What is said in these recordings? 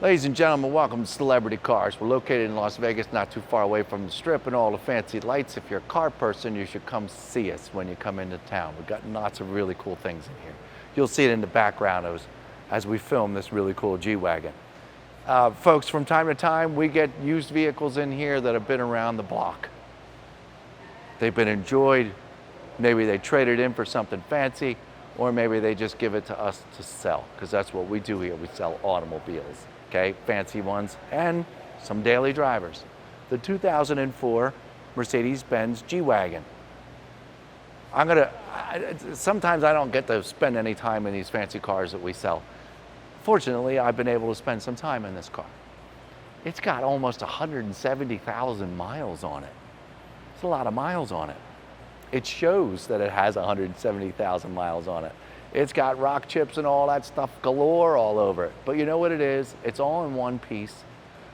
Ladies and gentlemen, welcome to Celebrity Cars. We're located in Las Vegas, not too far away from the Strip and all the fancy lights. If you're a car person, you should come see us when you come into town. We've got lots of really cool things in here. You'll see it in the background as we film this really cool G-Wagon. Folks, from time to time, we get used vehicles in here that have been around the block. They've been enjoyed. Maybe they traded in for something fancy, or maybe they just give it to us to sell, because that's what we do here. We sell automobiles. Okay, fancy ones, and some daily drivers. The 2004 Mercedes-Benz G-Wagon. Sometimes I don't get to spend any time in these fancy cars that we sell. Fortunately, I've been able to spend some time in this car. It's got almost 170,000 miles on it. It's a lot of miles on it. It shows that it has 170,000 miles on it. It's got rock chips and all that stuff galore all over it. But you know what it is? It's all in one piece.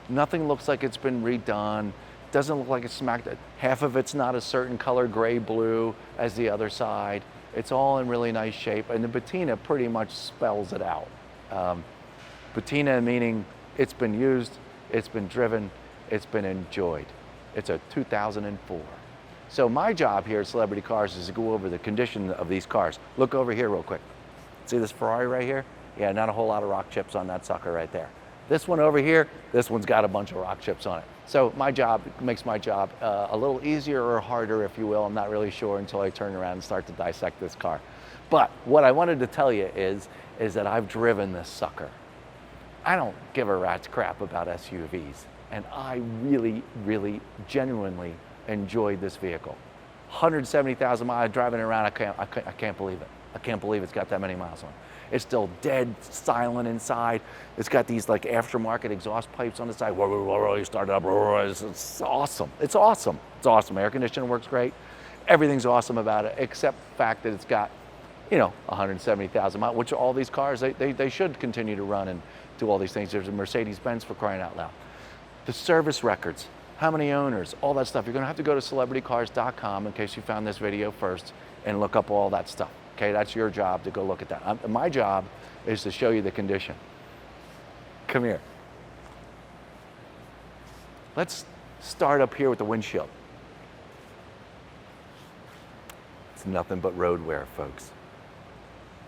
Nothing looks like it's been redone. Doesn't look like it's smacked. Half of it's not a certain color, gray, blue, as the other side. It's all in really nice shape. And the patina pretty much spells it out. Patina meaning it's been used, it's been driven, it's been enjoyed. It's a 2004. So my job here at Celebrity Cars is to go over the condition of these cars. Look over here real quick. See this Ferrari right here? Yeah, not a whole lot of rock chips on that sucker right there. This one over here, this one's got a bunch of rock chips on it. So my job makes my job a little easier or harder, if you will. I'm not really sure until I turn around and start to dissect this car. But what I wanted to tell you is that I've driven this sucker. I don't give a rat's crap about SUVs. And I really, really, genuinely enjoyed this vehicle. 170,000 miles driving around, I can't believe it. I can't believe it's got that many miles on it. It's still dead silent inside. It's got these like aftermarket exhaust pipes on the side. You start it up, it's awesome. It's awesome. It's awesome. Air conditioning works great. Everything's awesome about it, except the fact that it's got, 170,000 miles, which all these cars, they should continue to run and do all these things. There's a Mercedes-Benz, for crying out loud. The service records, how many owners, all that stuff. You're gonna have to go to celebritycars.com in case you found this video first and look up all that stuff. Okay, that's your job to go look at that. My job is to show you the condition. Come here. Let's start up here with the windshield. It's nothing but road wear, folks.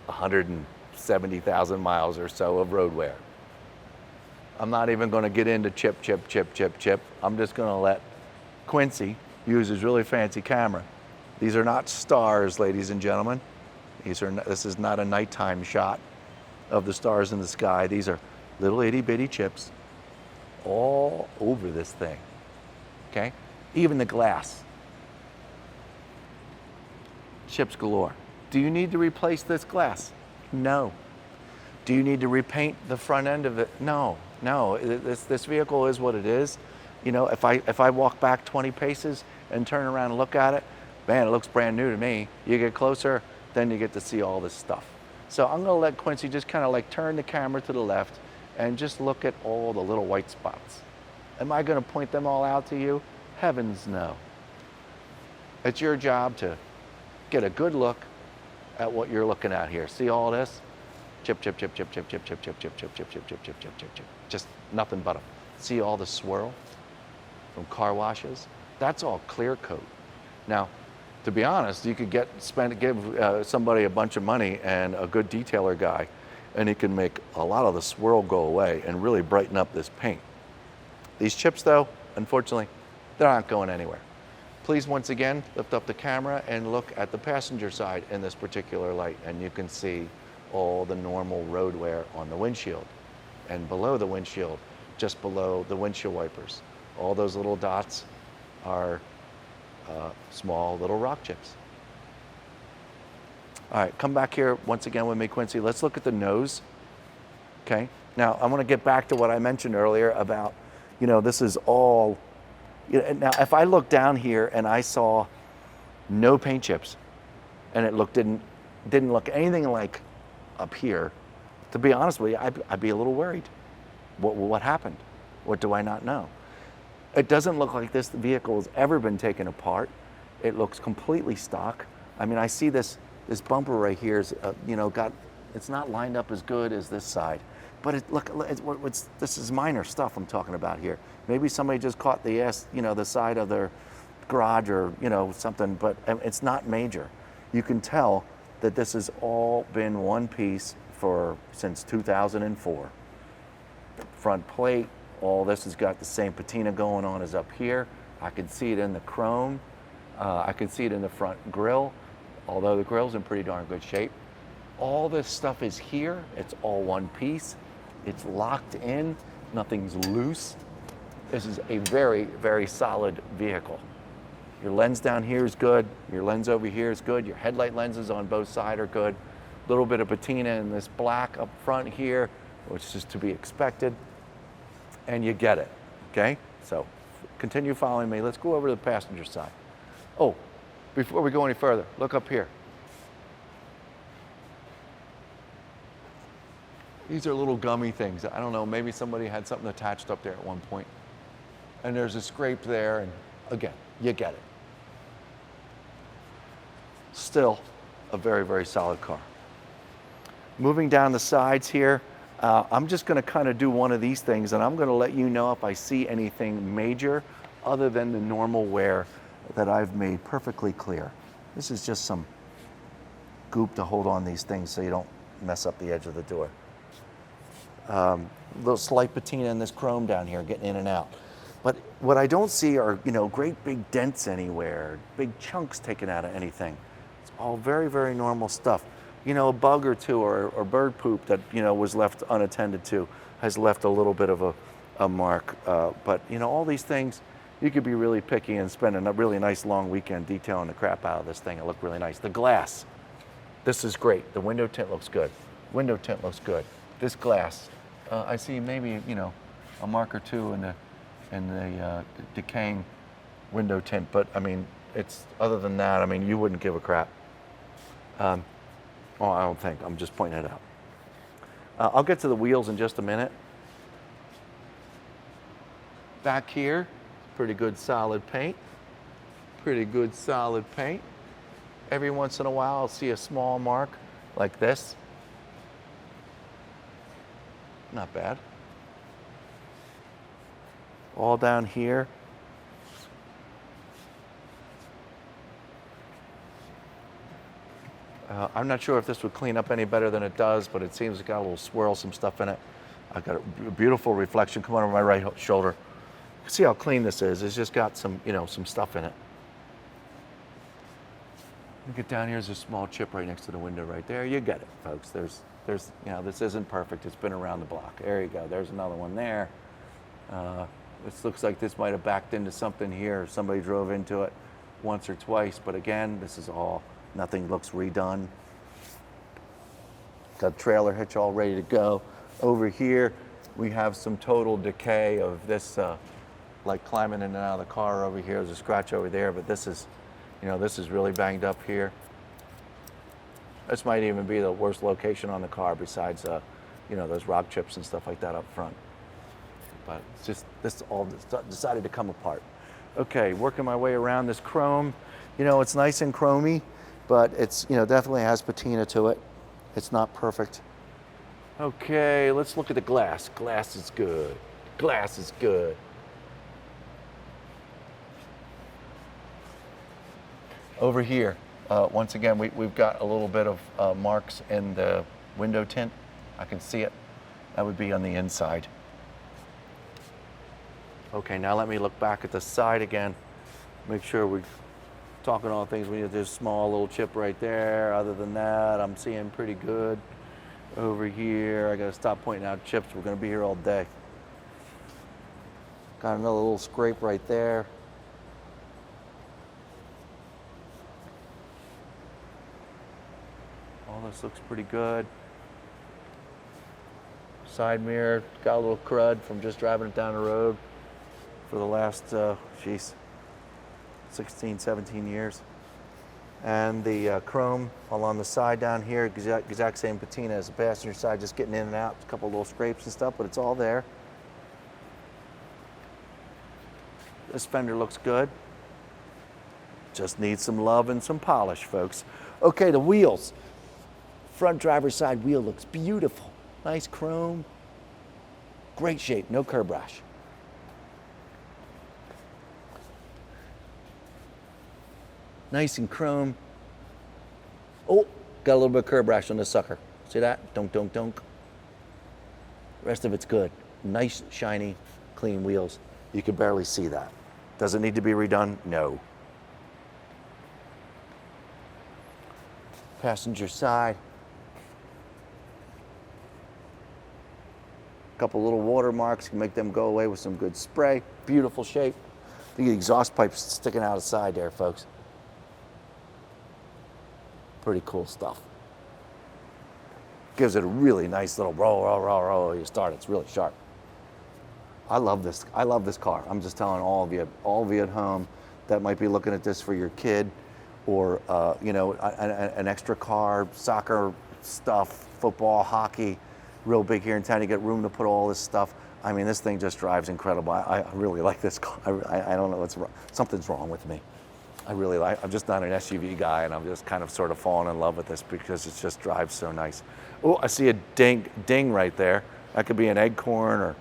170,000 miles or so of road wear. I'm not even going to get into chip. I'm just going to let Quincy use his really fancy camera. These are not stars, ladies and gentlemen. This is not a nighttime shot of the stars in the sky. These are little itty bitty chips all over this thing. Okay? Even the glass. Chips galore. Do you need to replace this glass? No. Do you need to repaint the front end of it? No. This vehicle is what it is. If I walk back 20 paces and turn around and look at it, man, it looks brand new to me. You get closer, then you get to see all this stuff. So I'm gonna let Quincy just kind of like turn the camera to the left and just look at all the little white spots. Am I gonna point them all out to you? Heavens no. It's your job to get a good look at what you're looking at here. See all this? Chip. Just nothing but them. See all the swirl from car washes? That's all clear coat. Now, to be honest, you could give somebody a bunch of money and a good detailer guy, and he can make a lot of the swirl go away and really brighten up this paint. These chips, though, unfortunately, they're not going anywhere. Please, once again, lift up the camera and look at the passenger side in this particular light, and you can see all the normal road wear on the windshield. And below the windshield, just below the windshield wipers, all those little dots are small little rock chips. All right, come back here once again with me, Quincy. Let's look at the nose. Okay, now I want to get back to what I mentioned earlier about, this is all, now if I look down here and I saw no paint chips and it didn't look anything like up here, to be honest with you, I'd be a little worried. What happened? What do I not know? It doesn't look like this vehicle has ever been taken apart. It looks completely stock. I mean, I see this bumper right here is, it's not lined up as good as this side. But this is minor stuff I'm talking about here. Maybe somebody just caught the the side of their garage or, something, but it's not major. You can tell that this has all been one piece since 2004. Front plate, all this has got the same patina going on as up here. I can see it in the chrome. I can see it in the front grille, although the grille's in pretty darn good shape. All this stuff is here. It's all one piece. It's locked in. Nothing's loose. This is a very, very solid vehicle. Your lens down here is good. Your lens over here is good. Your headlight lenses on both sides are good. A little bit of patina in this black up front here, which is to be expected. And you get it, okay? So continue following me. Let's go over to the passenger side. Oh, before we go any further, look up here. These are little gummy things. I don't know, maybe somebody had something attached up there at one point. And there's a scrape there, and again, you get it. Still a very, very solid car. Moving down the sides here, I'm just gonna kind of do one of these things, and I'm gonna let you know if I see anything major other than the normal wear that I've made perfectly clear. This is just some goop to hold on these things so you don't mess up the edge of the door. Little slight patina in this chrome down here, getting in and out. But what I don't see are, great big dents anywhere, big chunks taken out of anything. It's all very, very normal stuff. A bug or two or bird poop that, was left unattended to has left a little bit of a mark. But, all these things, you could be really picky and spend a really nice long weekend detailing the crap out of this thing. It looked really nice. The glass, this is great. The window tint looks good. Window tint looks good. This glass, I see maybe, a mark or two in the decaying window tint, but I mean, other than that, I mean, you wouldn't give a crap. I don't think, I'm just pointing it out. I'll get to the wheels in just a minute. Back here, pretty good solid paint. Pretty good solid paint. Every once in a while, I'll see a small mark like this. Not bad. All down here. I'm not sure if this would clean up any better than it does, but it seems it's got a little swirl, some stuff in it. I've got a beautiful reflection coming over my right shoulder. See how clean this is. It's just got some, some stuff in it. You get down here, there's a small chip right next to the window right there. You get it, folks. There's, this isn't perfect. It's been around the block. There you go. There's another one there. This looks like this might have backed into something here. Somebody drove into it once or twice, but again, this is all, nothing looks redone. Got trailer hitch all ready to go. Over here, we have some total decay of this, like climbing in and out of the car over here. There's a scratch over there, but this is, this is really banged up here. This might even be the worst location on the car besides, those rock chips and stuff like that up front. But it's just, this all decided to come apart. Okay, working my way around this chrome. It's nice and chromy, but it's, definitely has patina to it. It's not perfect. Okay, let's look at the glass. Glass is good. Glass is good. Over here, once again, we've got a little bit of marks in the window tint. I can see it. That would be on the inside. Okay, now let me look back at the side again. Make sure we're talking all things. There's a small little chip right there. Other than that, I'm seeing pretty good. Over here, I gotta stop pointing out chips. We're gonna be here all day. Got another little scrape right there. All this looks pretty good. Side mirror, got a little crud from just driving it down the road for the last, 16, 17 years. And the chrome along the side down here, exact same patina as the passenger side, just getting in and out. A couple little scrapes and stuff, but it's all there. This fender looks good. Just needs some love and some polish, folks. Okay, the wheels. Front driver's side wheel looks beautiful. Nice chrome, Great shape, no curb rash. Nice and chrome. Oh, got a little bit of curb rash on this sucker. See that? Dunk, dunk, dunk. Rest of it's good. Nice, shiny, clean wheels. You can barely see that. Does it need to be redone? No. Passenger side. Couple little watermarks, can make them go away with some good spray. Beautiful shape. The exhaust pipes sticking out of the side there, folks. Pretty cool stuff. Gives it a really nice little roll. You start, it's really sharp. I love this. I love this car. I'm just telling all of you at home that might be looking at this for your kid, or you know, an extra car, soccer stuff, football, hockey. Real big here in town. You get room to put all this stuff. I mean, this thing just drives incredible. I really like this car. I don't know what's wrong. Something's wrong with me. I really like. I'm just not an SUV guy, and I'm just kind of sort of falling in love with this because it just drives so nice. Oh, I see a ding right there. That could be an acorn or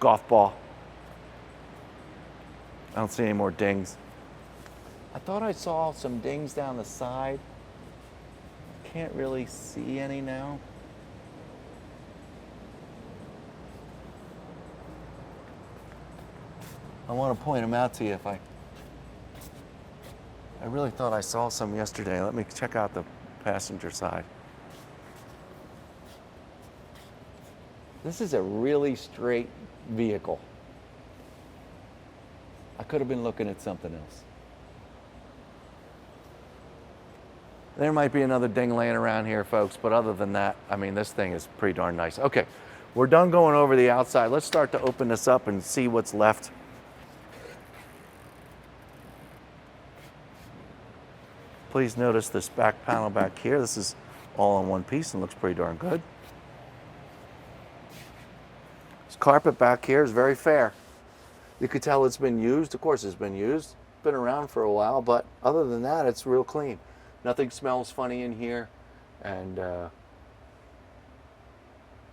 golf ball. I don't see any more dings. I thought I saw some dings down the side. Can't really see any now. I want to point them out to you if I really thought I saw some yesterday. Let me check out the passenger side. This is a really straight vehicle. I could have been looking at something else. There might be another ding laying around here, folks, but other than that, I mean, this thing is pretty darn nice. Okay, we're done going over the outside. Let's start to open this up and see what's left. Please notice this back panel back here. This is all in one piece and looks pretty darn good. This carpet back here is very fair. You could tell it's been used. Of course it's been used. Been around for a while, but other than that, it's real clean. Nothing smells funny in here. And you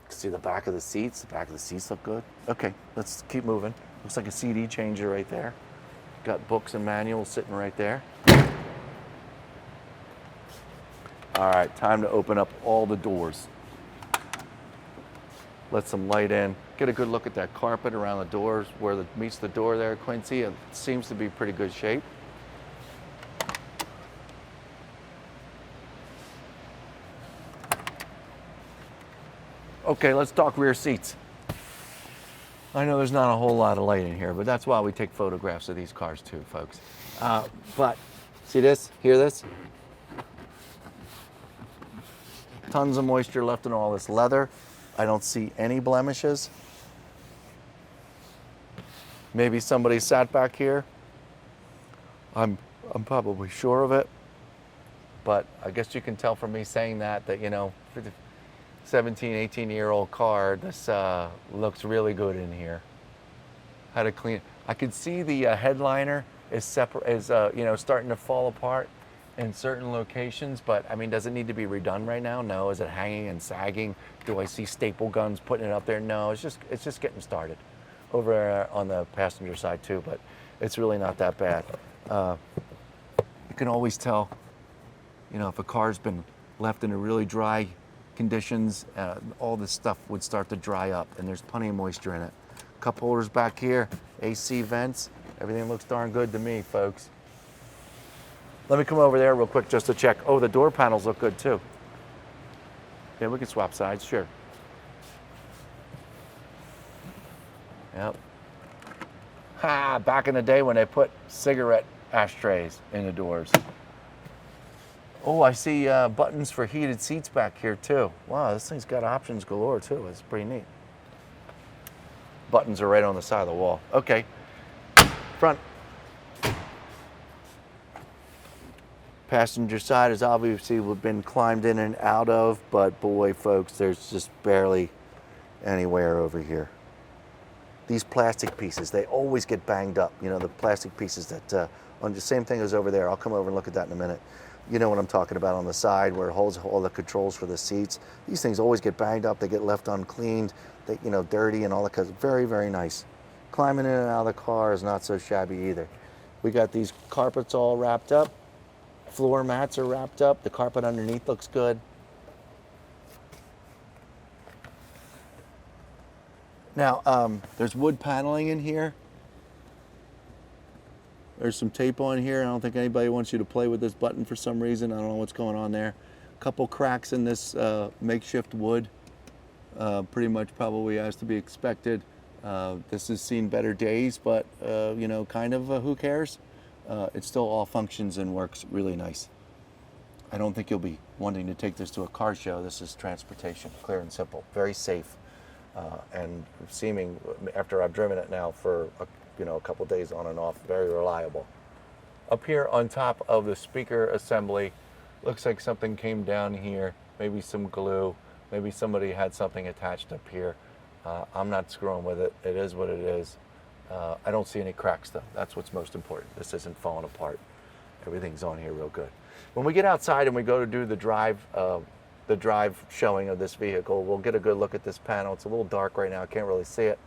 can see the back of the seats. The back of the seats look good. Okay, let's keep moving. Looks like a CD changer right there. Got books and manuals sitting right there. All right, time to open up all the doors. Let some light in. Get a good look at that carpet around the doors where it meets the door there, Quincy. It seems to be pretty good shape. Okay, let's talk rear seats. I know there's not a whole lot of light in here, but that's why we take photographs of these cars too, folks. But see this? Hear this? Tons of moisture left in all this leather. I don't see any blemishes. Maybe somebody sat back here. I'm probably sure of it. But I guess you can tell from me saying that, you know, 17, 18-year-old car, this looks really good in here. How to clean it. I could see the headliner is you know, starting to fall apart in certain locations, but I mean, does it need to be redone right now? No. Is it hanging and sagging? Do I see staple guns putting it up there? No, it's just getting started over on the passenger side too, but it's really not that bad. You can always tell, you know, if a car's been left in a really dry conditions, all this stuff would start to dry up, and there's plenty of moisture in it. Cup holders back here, AC vents, everything looks darn good to me, folks. Let me come over there real quick just to check. Oh, the door panels look good too. Yeah, we can swap sides, sure. Yep. Ha, back in the day when they put cigarette ashtrays in the doors. Oh, I see buttons for heated seats back here too. Wow, this thing's got options galore too. It's pretty neat. Buttons are right on the side of the wall. Okay, front. Passenger side has obviously been climbed in and out of, but boy, folks, there's just barely anywhere over here. These plastic pieces, they always get banged up. You know, the plastic pieces that, on the same thing as over there. I'll come over and look at that in a minute. You know what I'm talking about, on the side where it holds all the controls for the seats. These things always get banged up. They get left uncleaned, they, you know, dirty and all that. Very, very nice. Climbing in and out of the car is not so shabby either. We got these carpets all wrapped up. Floor mats are wrapped up. The carpet underneath looks good. Now, there's wood paneling in here. There's some tape on here. I don't think anybody wants you to play with this button for some reason. I don't know what's going on there. A couple cracks in this makeshift wood. Pretty much probably as to be expected. This has seen better days, but you know, kind of who cares? It still all functions and works really nice. I don't think you'll be wanting to take this to a car show. This is transportation, clear and simple, very safe, and seeming, after I've driven it now for a couple days on and off, very reliable. Up here on top of the speaker assembly, looks like something came down here, maybe some glue, maybe somebody had something attached up here. I'm not screwing with it. It is what it is. I don't see any cracks though. That's what's most important. This isn't falling apart. Everything's on here real good. When we get outside and we go to do the drive showing of this vehicle, we'll get a good look at this panel. It's a little dark right now. I can't really see it.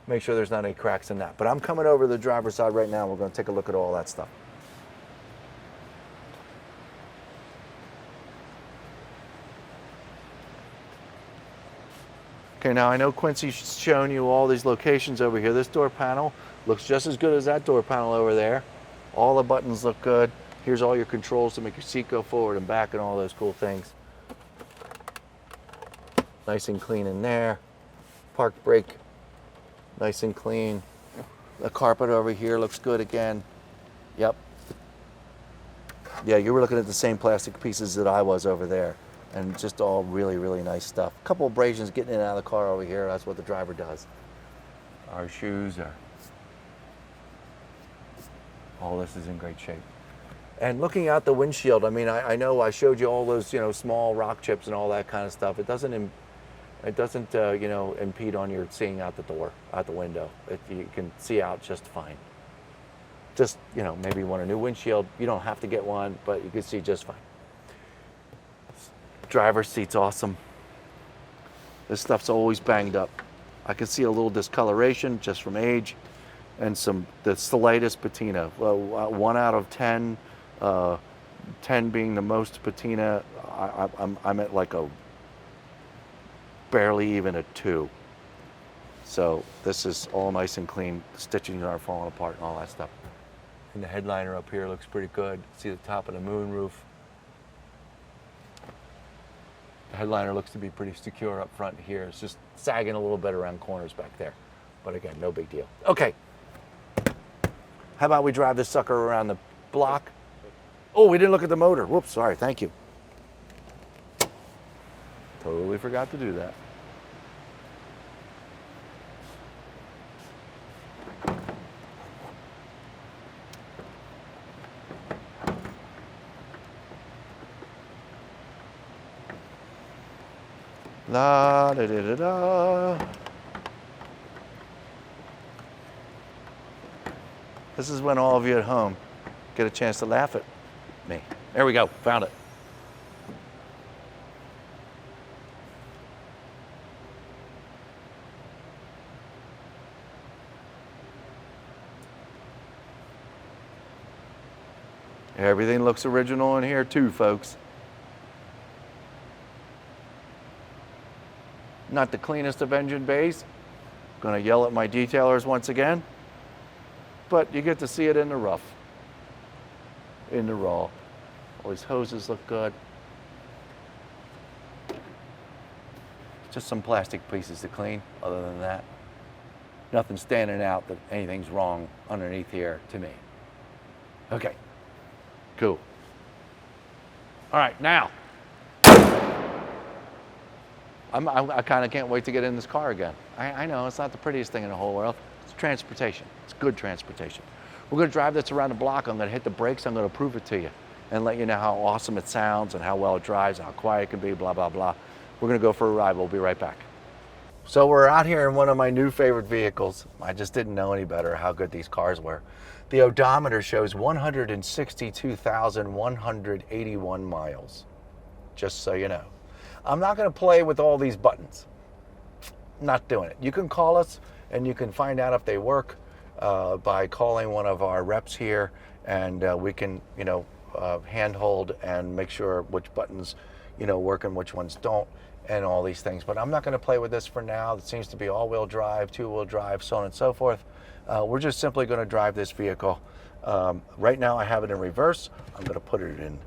Make sure there's not any cracks in that. But I'm coming over to the driver's side right now. We're going to take a look at all that stuff. Okay, now I know Quincy's shown you all these locations over here. This door panel looks just as good as that door panel over there. All the buttons look good. Here's all your controls to make your seat go forward and back and all those cool things. Nice and clean in there. Park brake, nice and clean. The carpet over here looks good again. Yep. Yeah, you were looking at the same plastic pieces that I was over there. And just all really, really nice stuff. A couple abrasions getting in and out of the car over here. That's what the driver does. Our shoes are... all this is in great shape. And looking out the windshield, I mean, I know I showed you all those, small rock chips and all that kind of stuff. It doesn't impede on your seeing out the door, out the window. You can see out just fine. Just, maybe you want a new windshield. You don't have to get one, but you can see just fine. Driver's seat's awesome. This stuff's always banged up. I can see a little discoloration just from age, and the slightest patina. 1 out of 10, 10 being the most patina. I'm at like a barely even a 2. So this is all nice and clean. The stitchings aren't falling apart and all that stuff. And the headliner up here looks pretty good. See the top of the moonroof. The headliner looks to be pretty secure up front here. It's just sagging a little bit around corners back there. But again, no big deal. Okay. How about we drive this sucker around the block? Oh, we didn't look at the motor. Whoops, sorry, thank you. Totally forgot to do that. La da da da da. This is when all of you at home get a chance to laugh at me. There we go, found it. Everything looks original in here too, folks. Not the cleanest of engine bays. Gonna yell at my detailers once again. But you get to see it in the rough, in the raw. All these hoses look good. Just some plastic pieces to clean. Other than that, nothing standing out that anything's wrong underneath here to me. Okay, cool. All right, now. I kind of can't wait to get in this car again. I know it's not the prettiest thing in the whole world. It's transportation. It's good transportation. We're going to drive this around the block. I'm going to hit the brakes. I'm going to prove it to you and let you know how awesome it sounds and how well it drives, how quiet it can be, blah, blah, blah. We're going to go for a ride. We'll be right back. So we're out here in one of my new favorite vehicles. I just didn't know any better how good these cars were. The odometer shows 162,181 miles, just so you know. I'm not going to play with all these buttons. Not doing it. You can call us and you can find out if they work by calling one of our reps here, and we can, handhold and make sure which buttons, work and which ones don't, and all these things. But I'm not going to play with this for now. It seems to be all-wheel drive, two-wheel drive, so on and so forth. We're just simply going to drive this vehicle. Right now I have it in reverse. I'm going to put it in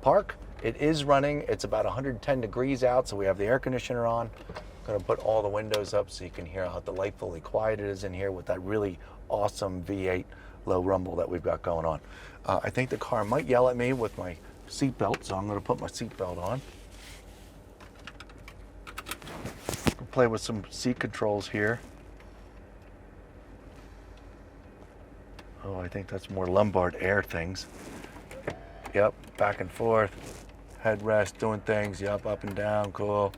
park. It is running. It's about 110 degrees out, so we have the air conditioner on. I'm going to put all the windows up so you can hear how delightfully quiet it is in here with that really awesome V8 low rumble that we've got going on. I think the car might yell at me with my seatbelt, so I'm going to put my seatbelt on. Play with some seat controls here. Oh, I think that's more lumbar air things. Yep, back and forth. Headrest, doing things. Yep, up and down, cool.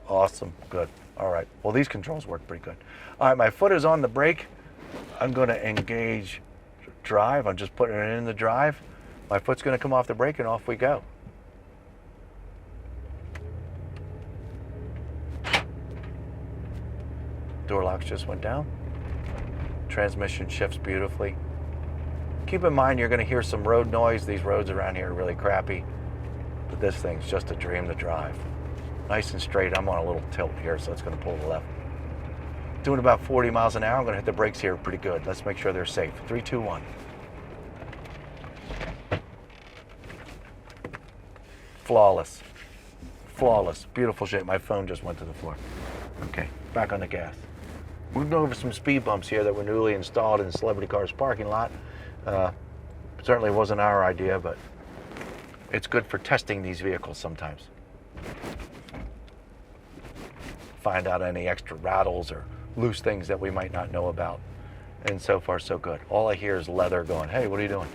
Awesome, good. All right, well, these controls work pretty good. All right, my foot is on the brake. I'm gonna engage drive. I'm just putting it in the drive. My foot's gonna come off the brake and off we go. Door locks just went down. Transmission shifts beautifully. Keep in mind you're gonna hear some road noise. These roads around here are really crappy, but this thing's just a dream to drive. Nice and straight. I'm on a little tilt here, so it's gonna pull to the left. Doing about 40 miles an hour. I'm gonna hit the brakes here pretty good. Let's make sure they're safe. 3, 2, 1. Flawless. Flawless. Beautiful shape. My phone just went to the floor. Okay, back on the gas. We're going over some speed bumps here that were newly installed in the Celebrity Cars parking lot. Certainly wasn't our idea, but it's good for testing these vehicles sometimes. Find out any extra rattles or loose things that we might not know about. And so far, so good. All I hear is leather going, hey, what are you doing?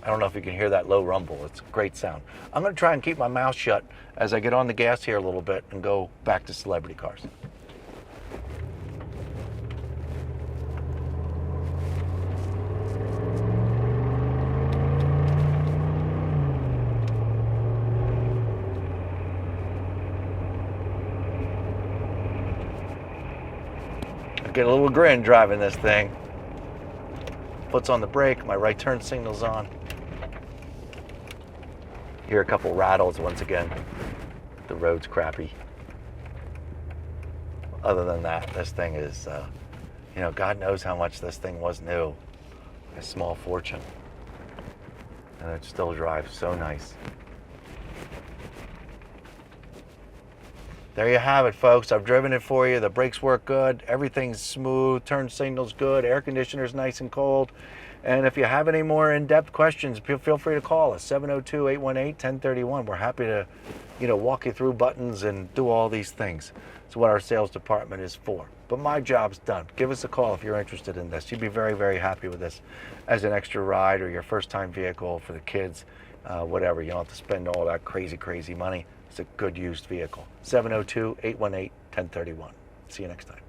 I don't know if you can hear that low rumble. It's a great sound. I'm going to try and keep my mouth shut as I get on the gas here a little bit and go back to Celebrity Cars. I get a little grin driving this thing. Foot's on the brake, my right turn signal's on. Hear a couple rattles once again. The road's crappy. Other than that, this thing is, God knows how much this thing was new. A small fortune. And it still drives so nice. There you have it, folks. I've driven it for you. The brakes work good. Everything's smooth. Turn signal's good. Air conditioner's nice and cold. And if you have any more in-depth questions, feel free to call us, 702-818-1031. We're happy to, walk you through buttons and do all these things. It's what our sales department is for. But my job's done. Give us a call if you're interested in this. You'd be very, very happy with this as an extra ride or your first-time vehicle for the kids, whatever. You don't have to spend all that crazy, crazy money. It's a good used vehicle. 702-818-1031. See you next time.